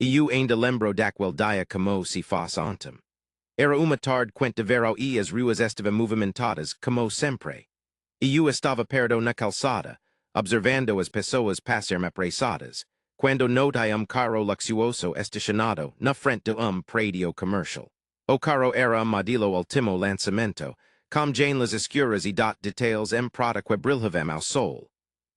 Eu ainda lembro daquele dia como se fosse ontem. Era uma tarde quente de verão e as ruas estavam movimentadas como sempre. Eu estava perto na calçada, observando as pessoas passar apressadas, quando notei carro luxuoso estacionado na frente de prédio comercial. O carro era modelo último lançamento, com janelas escuras e details prata que brilhavam ao sol.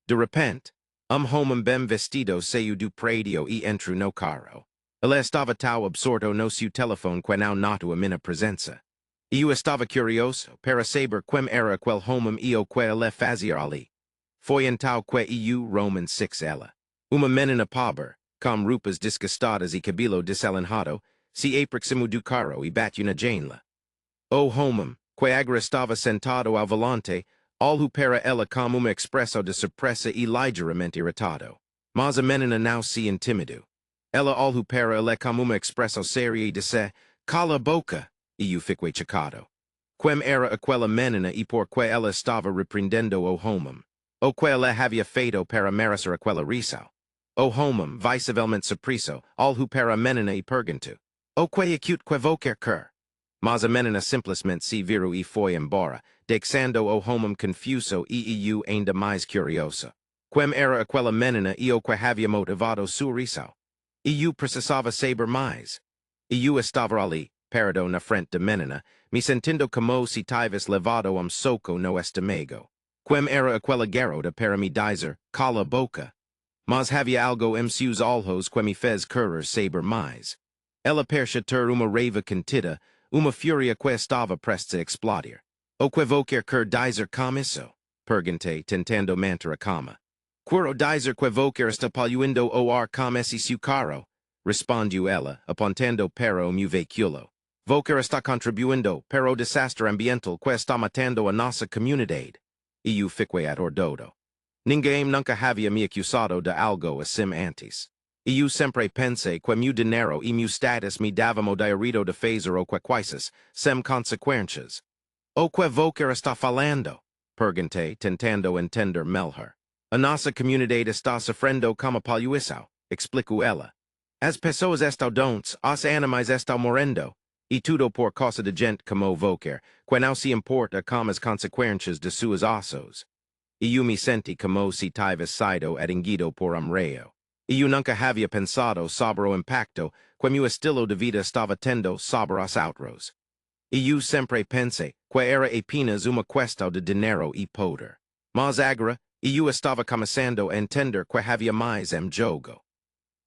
De repente, homem bem vestido saiu do prédio e entrou no carro. Ele estava tão absorto no seu telefone que não notou a minha presença. Eu estava curioso para saber quem era aquele homem e o que ele fazia ali. Foi então que eu Roman 6 ela. Uma menina pobre, com roupas desgastadas e cabelo desalinhado, se aproximou do carro e bateu na janela. O homem, que agora estava sentado ao volante, olhou para ela com uma expressão de surpresa e ligeiramente irritado. Mas a menina não se intimidou. Ela olhou para ele com uma expressão séria e disse, "Cala a boca!" E eu fiquei chocado. Quem era aquela menina e por que ela estava repreendendo o homem? O que ela havia feito para merecer aquela risa? O homem, visivelmente surpreso, olhou para a menina e perguntou, "O que acute que vou quer?" Mas a menina simplesmente se virou e foi embora, deixando o homem confuso e eu ainda mais curioso. Quem era aquela menina e o que havia motivado sua risa? Eu precisava saber mais. Eu estava ali, parado na frente da menina, me sentindo como se tivesse levado soco no estômago. Quem era aquela garota para me dizer, "Cala a boca"? Mas havia algo seus olhos que me fez querer saber mais. Ela parecia ter uma raiva contida, uma fúria que estava prestes a explodir. "O que vou quer dizer com isso?" perguntei, tentando manter a calma. "Quero dizer que vou quer está poluindo o ar com esse seu carro", respondeu ela, apontando para o meu veículo. "Vou quer está contribuindo para o desastre ambiental que está matando a nossa comunidade." E eu fiquei atordoado. Ninguém nunca havia me acusado de algo assim antes. E eu sempre pensei que meu dinheiro e meu status me davam o direito de fazer o que coisas, sem consequências. "O que vou quer está falando?" perguntei, tentando entender melhor. "A nossa comunidade está sofrendo como poluição", explicou ela. "As pessoas estão doentes, os animais estão morrendo. E tudo por causa de gente como Voker, que não se importa com as consequências de suas ações." E eu me senti como se tivesse sido atingido por raio. E eu nunca havia pensado sobre o impacto que meu estilo de vida estava tendo sobre os outros. E eu sempre pensei que era apenas uma questão de dinheiro e poder. Mas agora, eu estava começando a entender que havia mais jogo.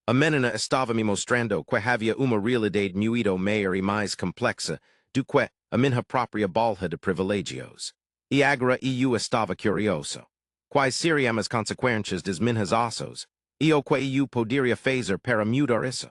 A menina estava me mostrando que havia uma realidade muito maior e mais complexa do que a minha própria bolha de privilégios. E agora eu estava curioso. Quais seriam as consequências das minhas ações? E o que eu poderia fazer para mudar isso?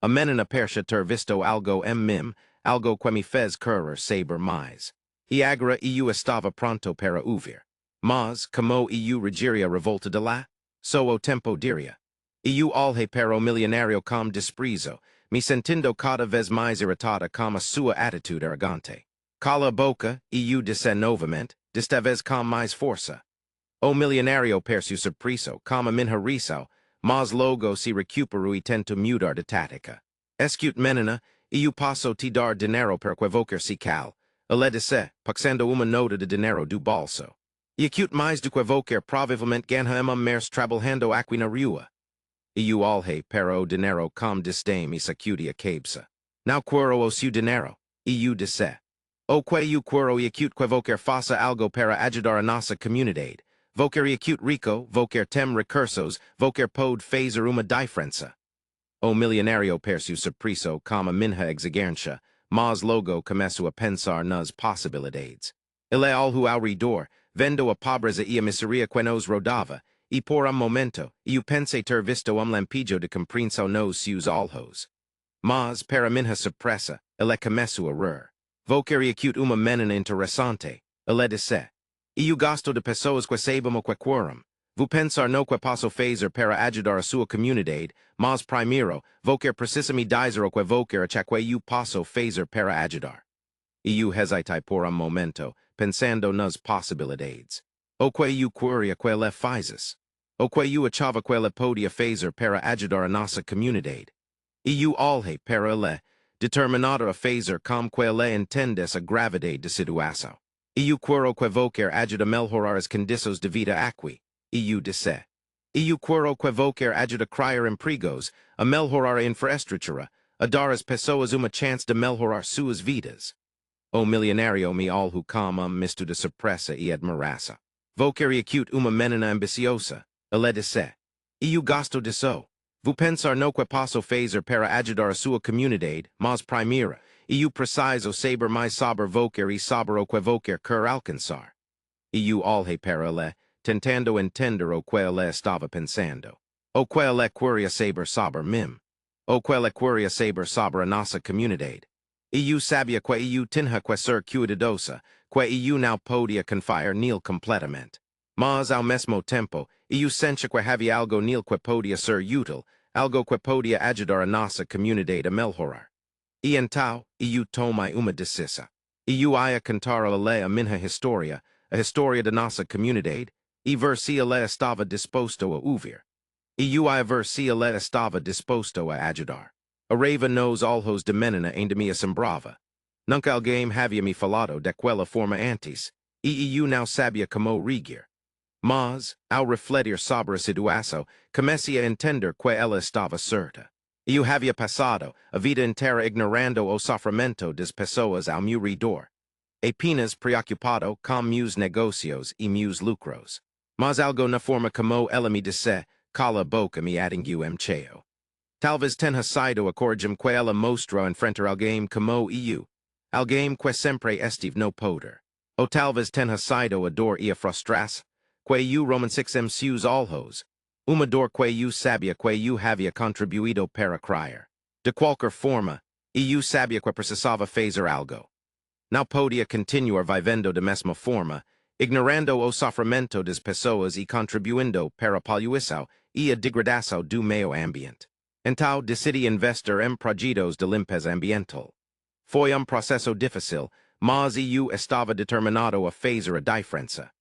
A menina parecia ter visto algo em mim, algo que me fez querer saber mais. E agora eu estava pronto para ouvir. Mas, como eu regiria a revolta de lá? Só o tempo diria. Eu olhei para o milionário com desprezo, me sentindo cada vez mais irritada com a sua atitude arrogante. "Cala a boca", eu disse novamente, desta vez com mais força. O milionário pareceu surpreso, com a minha risa, mas logo se recuperou e tentou mudar de tática. "Escute, menina, eu posso te dar dinheiro para que você se cale", ele disse, passando uma nota de dinheiro do bolso. "E acute mais do que você provavelmente ganha mais trabalhando aqui na rua." E eu olhei para o dinheiro com desdém e sacudi a cabeça. "Não quero o seu dinheiro", e eu disse. "O que eu quero e acute que você faça algo para ajudar a nossa comunidade. Você e acute rico, você tem recursos, você pode fazer uma diferença." O milionário pareceu surpreso com a minha exigência, mas logo começou a pensar nas possibilidades. Ele olhou ao redor, vendo a pobreza e a miseria que nos rodava, e por momento, eu pensei ter visto lampejo de compreensão nos seus olhos. Mas, para minha surpresa, ele começou a rir. "Você e acute uma menina interessante", ele disse. "Eu gosto de pessoas que sabem o que querem. Vou pensar no que posso fazer para ajudar a sua comunidade, mas primeiro, você precisa me dizer o que você acha que eu posso fazer para ajudar." E eu hesitei por momento, pensando nas possibilidades. "O que eu queria que ele fizesse? O que eu achava que ele podia fazer para ajudar a nossa comunidade?" Eu alhe para ele, determinado a fazer com que ele entendes a gravidade de situação. Eu quero que vocer ajuda melhorar as condições de vida aqui. Eu disse. Eu quero que vocer ajuda criar empregos, a melhorar a infraestrutura, a dar às pessoas uma chance de melhorar suas vidas. O milionário me alhu como misto de surpresa e admiração. Vocer acute uma menina ambiciosa, ele disse. Eu gosto disso. Vou pensar no que posso fazer para ajudar a sua comunidade, mas primeira, eu preciso saber mais sobre vocer e sobre o que vocer quer alcançar. Eu olhei para ele, tentando entender o que ele estava pensando. O que ele queria saber sobre mim. O que ele queria saber sobre a nossa comunidade. Eu sabia que eu tinha que ser cuidadosa, que eu não podia confiar nele completamente. Mas, ao mesmo tempo, eu sentia que havia algo nele que podia ser útil, algo que podia ajudar a nossa comunidade a melhorar. E então, eu tomei uma decisão. Eu ia contar a ele a minha história, a história da nossa comunidade, e ver se ele estava disposto a ouvir. Eu ia ver se ele estava disposto a ajudar. A raiva nos olhos de menina ainda me assombrava. Nunca alguém havia me falado daquela forma antes, e eu não sabia como reagir. Mas, ao refletir sobre a situação, comecei a entender que ela estava certa. Eu havia passado a vida inteira ignorando o sofrimento das pessoas ao meu redor, apenas preocupado com meus negócios e meus lucros. Mas algo na forma como ela me disse, cala boca me atingiu cheio. Talvez tenha sido a coragem que ela mostrou enfrentar alguém como eu, alguém que sempre estive no poder. Ou talvez tenha sido a dor e a frustração, que eu romancei seus olhos, uma dor que eu sabia que eu havia contribuído para criar. De qualquer forma, eu sabia que precisava fazer algo. Não podia continuar vivendo da mesma forma, ignorando o sofrimento das pessoas e contribuindo para a poluição e a degradação do meio ambiente. Então, decidi investir em projetos de limpeza ambiental. Foi processo difícil, mas eu estava determinado a fazer a diferença.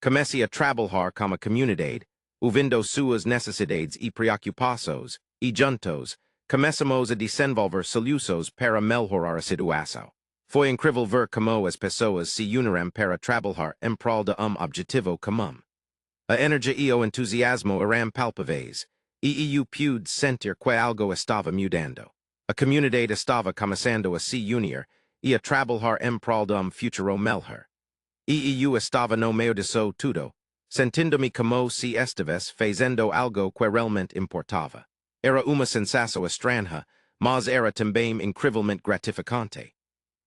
Comecei a trabalhar com a comunidade, ouvindo suas necessidades e preocupações, e juntos, começamos a desenvolver soluções para melhorar a situação. Foi incrível ver como as pessoas se uniram para trabalhar em prol de objetivo comum. A energia e o entusiasmo eram palpáveis, e eu pude sentir que algo estava mudando. A comunidade estava começando a se unir e a trabalhar em prol de futuro melhor. E eu estava no meio disso tudo, sentindo-me como se estivesse fazendo algo que realmente importava. Era uma sensação estranha, mas era também incrivelmente gratificante.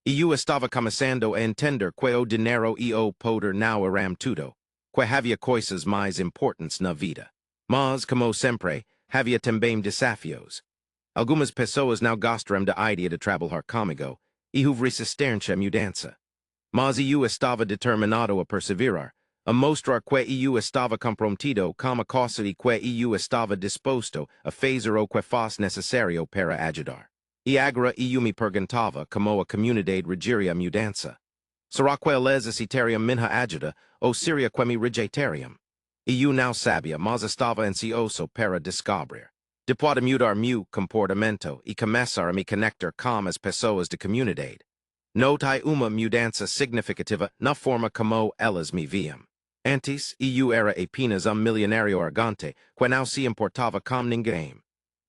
E eu estava começando a entender que o dinheiro e o poder não eram tudo, que havia coisas mais importantes na vida. Mas, como sempre, havia também desafios. Algumas pessoas não gostaram da ideia de trabalhar comigo, e houve resistência à mudança. Mas eu estava determinado a perseverar, a mostrar que eu estava comprometido com a causa e que eu estava disposto a fazer o que fosse necessário para ajudar. E agora eu me perguntava como a comunidade reagiria à mudança. Será que eles aceitariam minha ajuda ou seria que me rejeitariam? Eu não sabia, mas estava ansioso para descobrir. Depois de mudar meu comportamento e começar a me conectar com as pessoas da comunidade, notei uma mudança significativa na forma como elas me viam. Antes, eu era apenas milionário arrogante que não se importava com ninguém.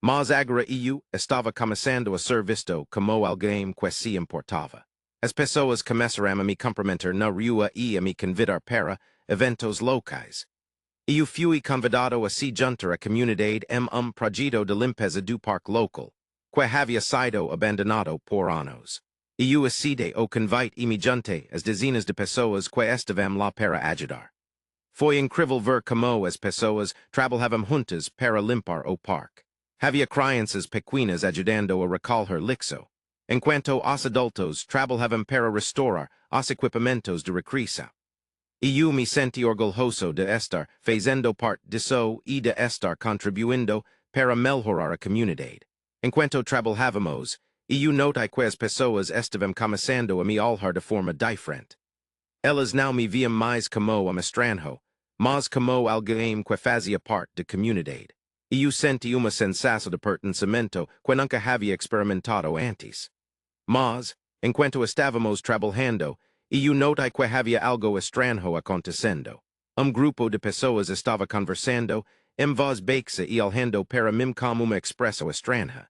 Mas agora eu estava começando a ser visto como alguém que se importava. As pessoas começaram a me cumprimentar na rua e a me convidar para eventos locais. Eu fui convidado a se juntar à comunidade em projeto de limpeza do parque local, que havia sido abandonado por anos. Eu aceitei o convite e me juntei às dezenas de pessoas que estavam lá para ajudar. Foi incrível ver como as pessoas trabalhavam juntas para limpar o parque. Havia crianças pequenas ajudando a recolher lixo, enquanto os adultos trabalhavam para restaurar os equipamentos de recreação. E eu me senti orgulhoso de estar fazendo parte disso e de estar contribuindo para melhorar a comunidade. Enquanto trabalhávamos, eu notei que as pessoas estavam começando a me olhar de forma diferente. Elas não me viam mais como estranho, mas como alguém que fazia parte da comunidade. Eu senti uma sensação de pertencimento que nunca havia experimentado antes. Mas, enquanto estávamos trabalhando, eu notei que havia algo estranho acontecendo. Grupo de pessoas estava conversando, em voz baixa e olhando para mim como uma expressão estranha.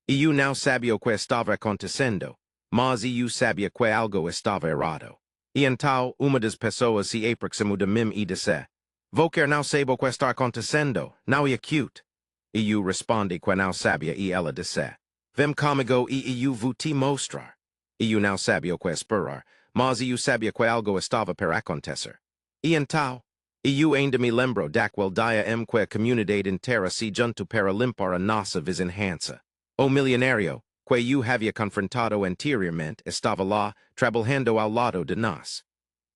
Eu não sabia o que estava acontecendo, mas eu sabia que algo estava errado. E então, uma das pessoas se aproximou de mim e disse: "Você não sabe o que está acontecendo, não é cute." E eu respondi que não sabia e ela disse: "Vem comigo e eu vou te mostrar." E eu não sabia o que esperar, mas eu sabia que algo estava para acontecer. E então, eu ainda me lembro daquele dia em que a comunidade inteira se juntou para limpar a nossa vizinhança. O milionário, que eu havia confrontado anteriormente, estava lá, trabalhando ao lado de nós.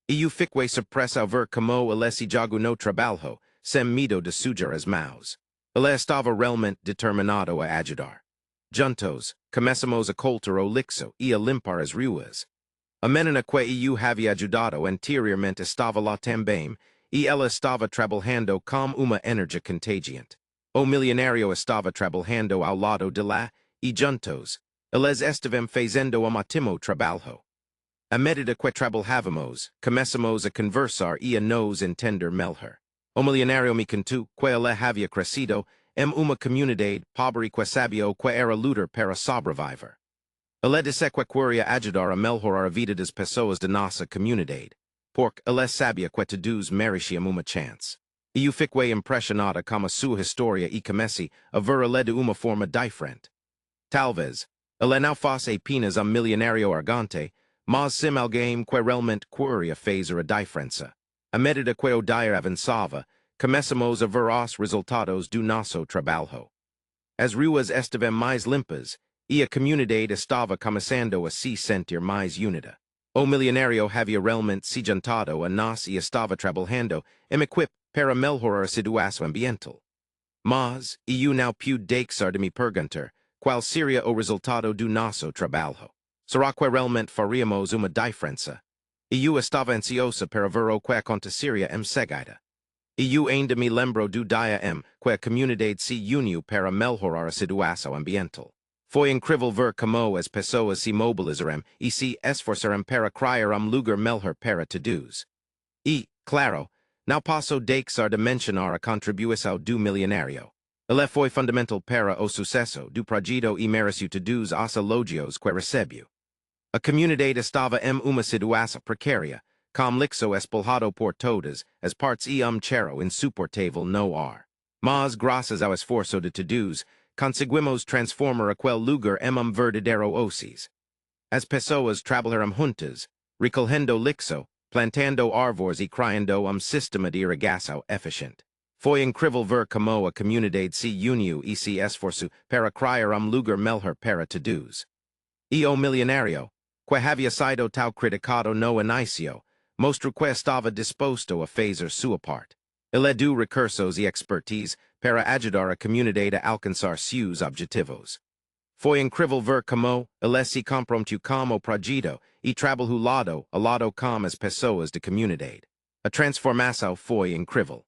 E eu fiquei surpreso ao ver como ele se jogou no trabalho, sem medo de sujar as mãos. Ele estava realmente determinado a ajudar. Juntos, começamos a cortar o lixo e a limpar as ruas. A menina que eu havia ajudado anteriormente estava lá também, e ela estava trabalhando com uma energia contagiante. O milionário estava trabalhando ao lado de lá, e juntos, eles estavam fazendo um ótimo trabalho. À medida que trabalhávamos, começamos a conversar e a nos entender melhor. O milionário me contou que ele havia crescido em uma comunidade pobre que sabia o que era lutar para sobreviver. Ele disse que queria ajudar a melhorar a vida das pessoas de nossa comunidade, porque ele sabia que todos mereciam uma chance. E eu fiquei impressionada com a sua história e comecei a ver ele de uma forma diferente. Talvez, ele não fosse apenas milionário arrogante, mas sim alguém que realmente queria fazer a diferença. À medida que o dia avançava, começamos a ver os resultados do nosso trabalho. As ruas estavam mais limpas, e a comunidade estava começando a se sentir mais unida. O milionário havia realmente se juntado a nós e estava trabalhando em equipe para melhorar a situação ambiental. Mas, eu não pude deixar de me perguntar qual seria o resultado do nosso trabalho. Será que realmente faríamos uma diferença? Eu estava ansiosa para ver o que aconteceria em seguida. Eu ainda me lembro do dia em que a comunidade se uniu para melhorar a situação ambiental. Foi incrível ver como as pessoas se mobilizaram e se esforçaram para criar lugar melhor para todos. E, claro, não posso deixar de mencionar a contribuição do milionário. Ele foi fundamental para o sucesso do projeto e mereceu todos os elogios que recebeu. A comunidade estava em uma situação precária, com lixo espalhado por todas as partes e cheiro insuportável no ar. Mas, graças ao esforço de todos, conseguimos transformar aquele lugar em verdadeiro oásis. As pessoas trabalharam juntas, recolhendo lixo, plantando árvores e criando sistema de irrigação eficiente. Foi incrível ver como a comunidade se uniu e se esforçou para criar lugar melhor para todos. E o milionário, que havia sido tal criticado no início, mostrou que estava disposto a fazer sua parte. Ele deu recursos e expertise para ajudar a comunidade a alcançar seus objetivos. Foi incrível ver como ele se comprometeu com o projeto e trabalhou lado a lado com as pessoas da comunidade. A transformação foi incrível.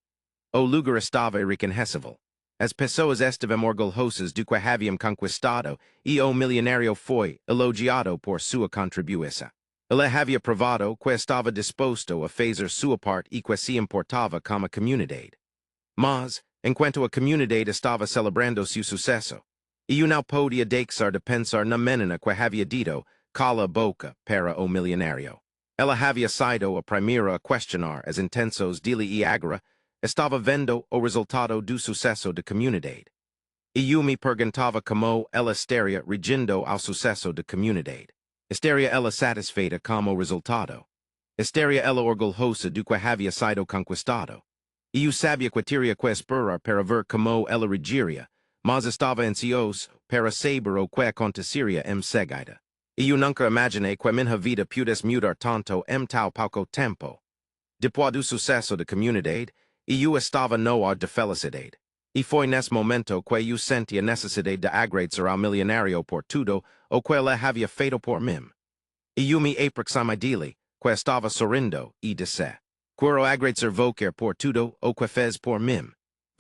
O lugar estava irreconhecível. As pessoas estavam orgulhosas do que haviam conquistado e o milionário foi elogiado por sua contribuição. Ele havia provado que estava disposto a fazer sua parte e que se importava com a comunidade. Mas, enquanto a comunidade estava celebrando seu sucesso, eu não podia deixar de pensar na menina que havia dito "Cala, Boca" para o milionário. Ela havia sido a primeira a questionar as intenções dele e agora estava vendo o resultado do sucesso da comunidade. E eu me perguntava como ela estaria reagindo ao sucesso da comunidade. Estaria ela satisfeita com o resultado? Estaria ela orgulhosa do que havia sido conquistado? E eu sabia que teria que esperar para ver como ela reagiria, mas estava ansioso para saber o que aconteceria em seguida. E eu nunca imaginei que minha vida pudesse mudar tanto em tão pouco tempo. Depois do sucesso da comunidade, eu estava no ar de felicidade. E foi nesse momento que eu senti a necessidade de agradecer ao milionário por tudo o que ele havia feito por mim. E eu me aproximei dele, que estava sorrindo, e disse: "Quero agradecer você por tudo o que fez por mim.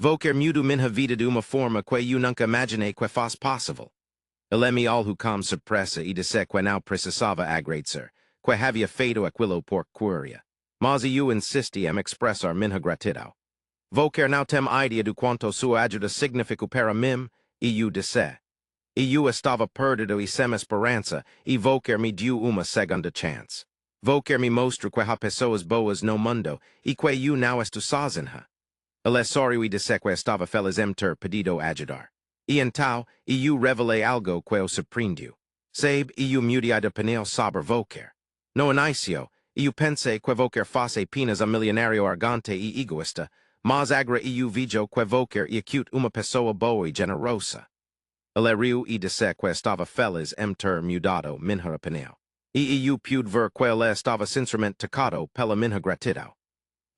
Vocer mudo minha vida de uma forma que eu nunca imaginei que fosse possível. Elemi algo como surpresa e disse que não precisava agradecer, que havia feito aquilo por curia. Mas eu insisti em expressar minha gratidão. Vocer não tem ideia do quanto sua ajuda significou para mim, e eu disse. E eu estava perdido e sem esperança, e Vocer me deu uma segunda chance. Vocer me mostrou que há pessoas boas no mundo, e que eu não estou sozinha. Ele sorriu e disse que estava feliz em ter pedido ajudar. E então, eu revelei algo que o surpreendeu. Sabe, eu mudei de opinião sobre Vocer. No início, eu pensei que Vocer fosse apenas milionário arrogante e egoísta, mas agora eu vejo que Vocer é uma pessoa boa e generosa. Ele riu e disse que estava feliz em ter mudado minha opinião. E eu pude ver que ele estava sinceramente tocado pela minha gratidão.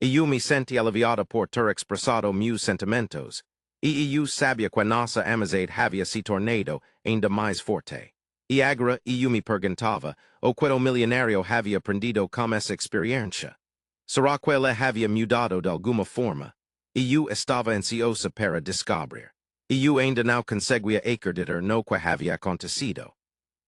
E eu me senti aliviado por ter expressado meus sentimentos. E eu sabia que nossa amizade havia se tornado ainda mais forte. E agora eu me perguntava o que o milionário havia aprendido com essa experiência. Será que ele havia mudado de alguma forma? E eu estava ansioso para descobrir. E eu ainda não conseguia acreditar no que havia acontecido.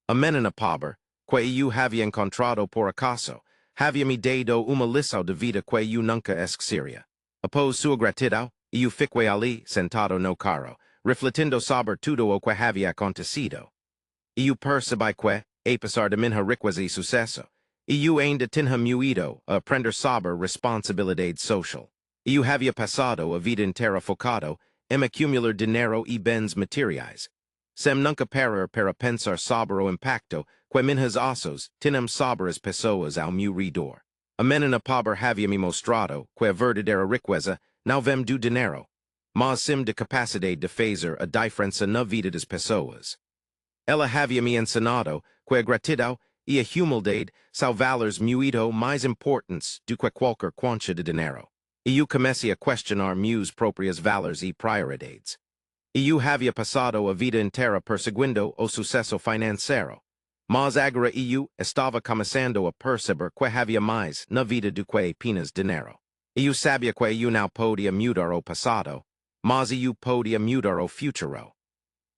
A menina pobre, que eu havia encontrado por acaso, havia me dado uma lição de vida que eu nunca esqueceria. Após sua gratidão, eu fiquei ali, sentado no carro, refletindo sobre tudo o que havia acontecido. Eu percebi que, apesar de minha riqueza e sucesso, eu ainda tinha muito a aprender sobre responsabilidade social. Eu havia passado a vida inteira focado em acumular dinheiro e bens materiais, sem nunca parar para pensar sobre o impacto que minhas ações tinham sobre as pessoas ao meu redor. A menina pobre havia me mostrado que a verdadeira riqueza não vem do dinheiro, mas sim da capacidade de fazer a diferença na vida das pessoas. Ela havia me ensinado que a gratidão e a humildade são valores muito mais importantes do que qualquer quantia de dinheiro. E eu comecei a questionar meus próprios valores e prioridades. E eu havia passado a vida inteira perseguindo o sucesso financeiro. Mas agora eu estava começando a perceber que havia mais na vida do que apenas dinheiro. E eu sabia que eu não podia mudar o passado, mas eu podia mudar o futuro.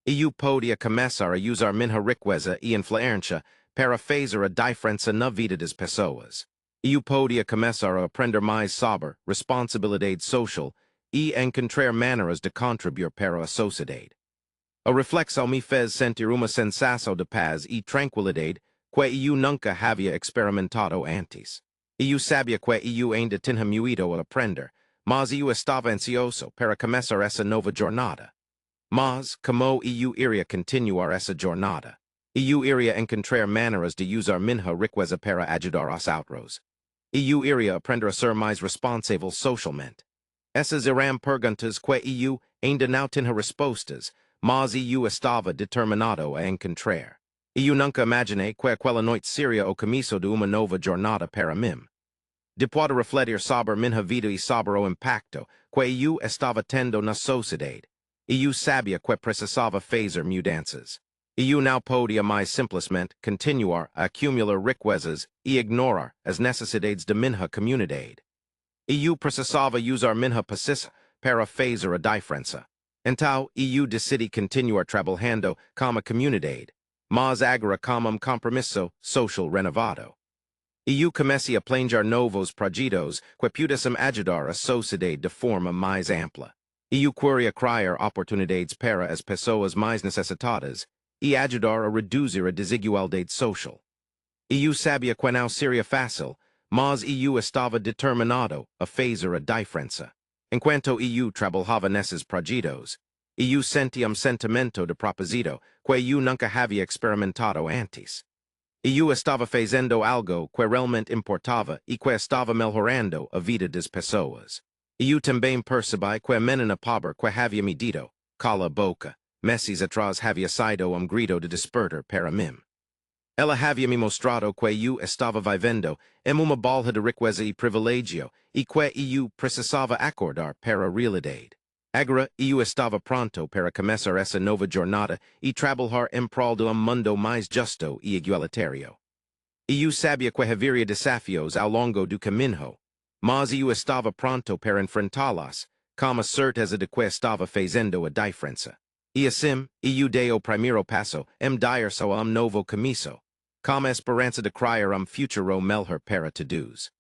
E eu podia começar a usar minha riqueza e influência para fazer a diferença na vida das pessoas. Eu podia começar a aprender mais sobre responsabilidade social e encontrar maneiras de contribuir para a sociedade. A reflexão me fez sentir uma sensação de paz e tranquilidade que eu nunca havia experimentado antes. Eu sabia que eu ainda tinha muito a aprender, mas eu estava ansioso para começar essa nova jornada. Mas, como eu iria continuar essa jornada, eu iria encontrar maneiras de usar minha riqueza para ajudar os outros. Eu iria aprender a ser mais responsável socialmente. Essas eram perguntas que eu ainda não tinha respostas, mas eu estava determinado a encontrar. Eu nunca imaginei que aquela noite seria o começo de uma nova jornada para mim. Depois de refletir sobre minha vida e sobre o impacto que eu estava tendo na sociedade, eu sabia que precisava fazer mudanças. Eu não podia mais simplesmente continuar a acumular riquezas e ignorar as necessidades de minha comunidade. Eu precisava usar minha paciência para fazer a diferença. Então, eu decidi continuar trabalhando como comunidade, mas agora como compromisso social renovado. Eu comecei a planejar novos projetos que pudessem ajudar a sociedade de forma mais ampla. Eu queria criar oportunidades para as pessoas mais necessitadas e ajudar a reduzir a desigualdade social. Eu sabia que não seria fácil, mas eu estava determinado a fazer a diferença. Enquanto eu trabalhava nesses projetos, eu sentia sentimento de propósito que eu nunca havia experimentado antes. Eu estava fazendo algo que realmente importava e que estava melhorando a vida das pessoas. Eu também percebi que a menina pobre que havia me dito, Cala, Boca, meses atrás havia sido grito de despertar para mim. Ela havia me mostrado que eu estava vivendo em uma bolha de riqueza e privilégio e que eu precisava acordar para a realidade. Agora eu estava pronto para começar essa nova jornada e trabalhar em prol de mundo mais justo e igualitário. Eu sabia que haveria desafios ao longo do caminho, mas eu estava pronto para enfrentá-los, certeza de que estava fazendo a diferença. E assim, eu dei o primeiro passo, dar so novo começo. Esperança de criar futuro melhor para todos.